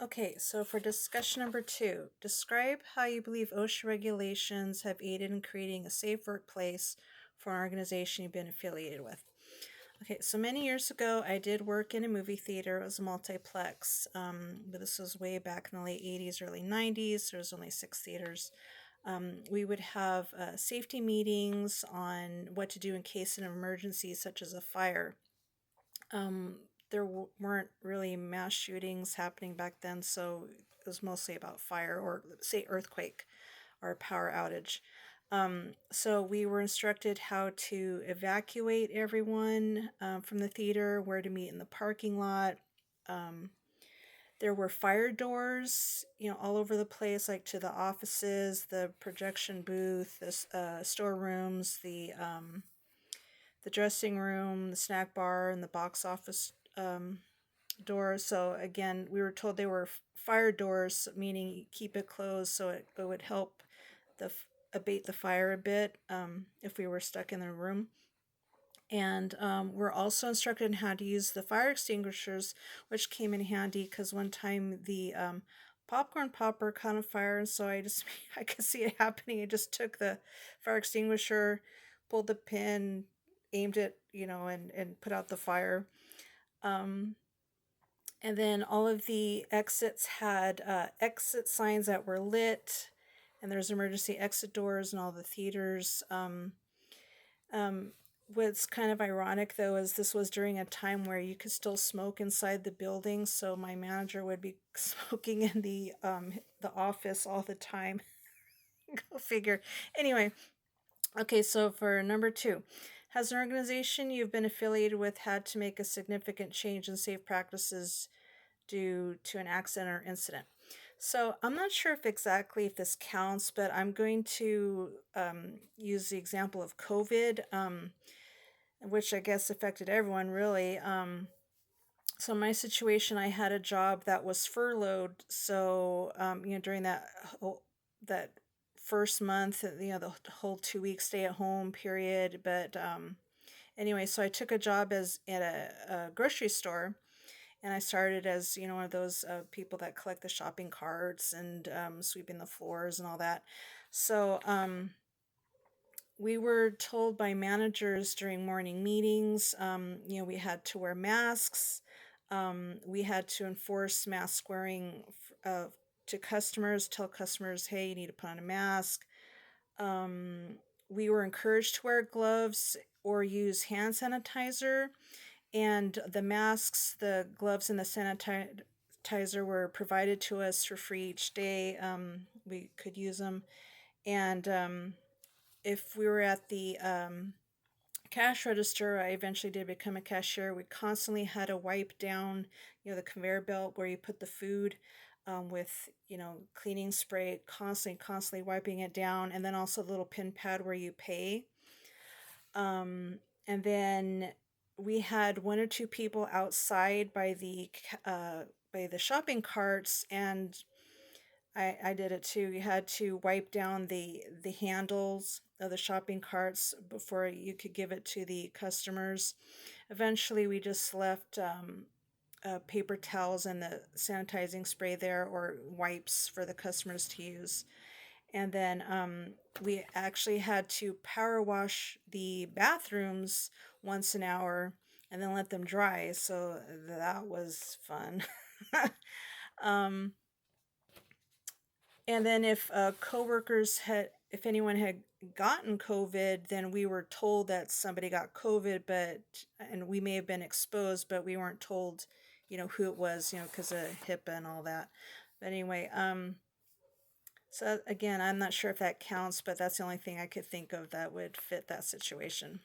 Okay, so for discussion number 2, describe how you believe OSHA regulations have aided in creating a safe workplace for an organization you've been affiliated with. Okay, so many years ago, I did work in a movie theater. It was a multiplex, but this was way back in the late 80s, early 90s. There was only 6 theaters. We would have safety meetings on what to do in case of an emergency, such as a fire. There weren't really mass shootings happening back then, so it was mostly about fire or, say, earthquake or power outage. So we were instructed how to evacuate everyone from the theater, where to meet in the parking lot. Um, there were fire doors, all over the place, like to the offices, the projection booth, the storerooms, the dressing room, the snack bar, and the box office doors. So again, we were told they were fire doors, meaning keep it closed so it would help the abate the fire a bit if we were stuck in the room. And we're also instructed in how to use the fire extinguishers, which came in handy because one time the popcorn popper caught on fire, and so I could see it happening. I just took the fire extinguisher, pulled the pin, aimed it, and put out the fire. Um, and then all of the exits had exit signs that were lit, and there's emergency exit doors in all the theaters. Um, what's kind of ironic, though, is this was during a time where you could still smoke inside the building, so my manager would be smoking in the office all the time. Go figure. Anyway, okay, so for number 2, has an organization you've been affiliated with had to make a significant change in safe practices due to an accident or incident? So I'm not sure if this counts, but I'm going to use the example of COVID, which I guess affected everyone really. So in my situation, I had a job that was furloughed. So during that first month, the whole 2 week stay at home period. But anyway, so I took a job as at a grocery store, and I started as one of those people that collect the shopping carts and sweeping the floors and all that. So we were told by managers during morning meetings, we had to wear masks. We had to enforce mask wearing to customers, tell customers, hey, you need to put on a mask. Um, we were encouraged to wear gloves or use hand sanitizer, and the masks, the gloves, and the sanitizer were provided to us for free each day. We could use them. And if we were at the cash register, I eventually did become a cashier. We constantly had to wipe down, the conveyor belt where you put the food with, cleaning spray, constantly wiping it down, and then also the little pin pad where you pay. And then we had 1 or 2 people outside by the shopping carts, and I did it too. You had to wipe down the handles of the shopping carts before you could give it to the customers. Eventually, we just left paper towels and the sanitizing spray there, or wipes for the customers to use. And then we actually had to power wash the bathrooms once an hour and then let them dry. So that was fun. um, and then if anyone had gotten COVID, then we were told that somebody got COVID, and we may have been exposed, but we weren't told, who it was, because of HIPAA and all that. But anyway, so again, I'm not sure if that counts, but that's the only thing I could think of that would fit that situation.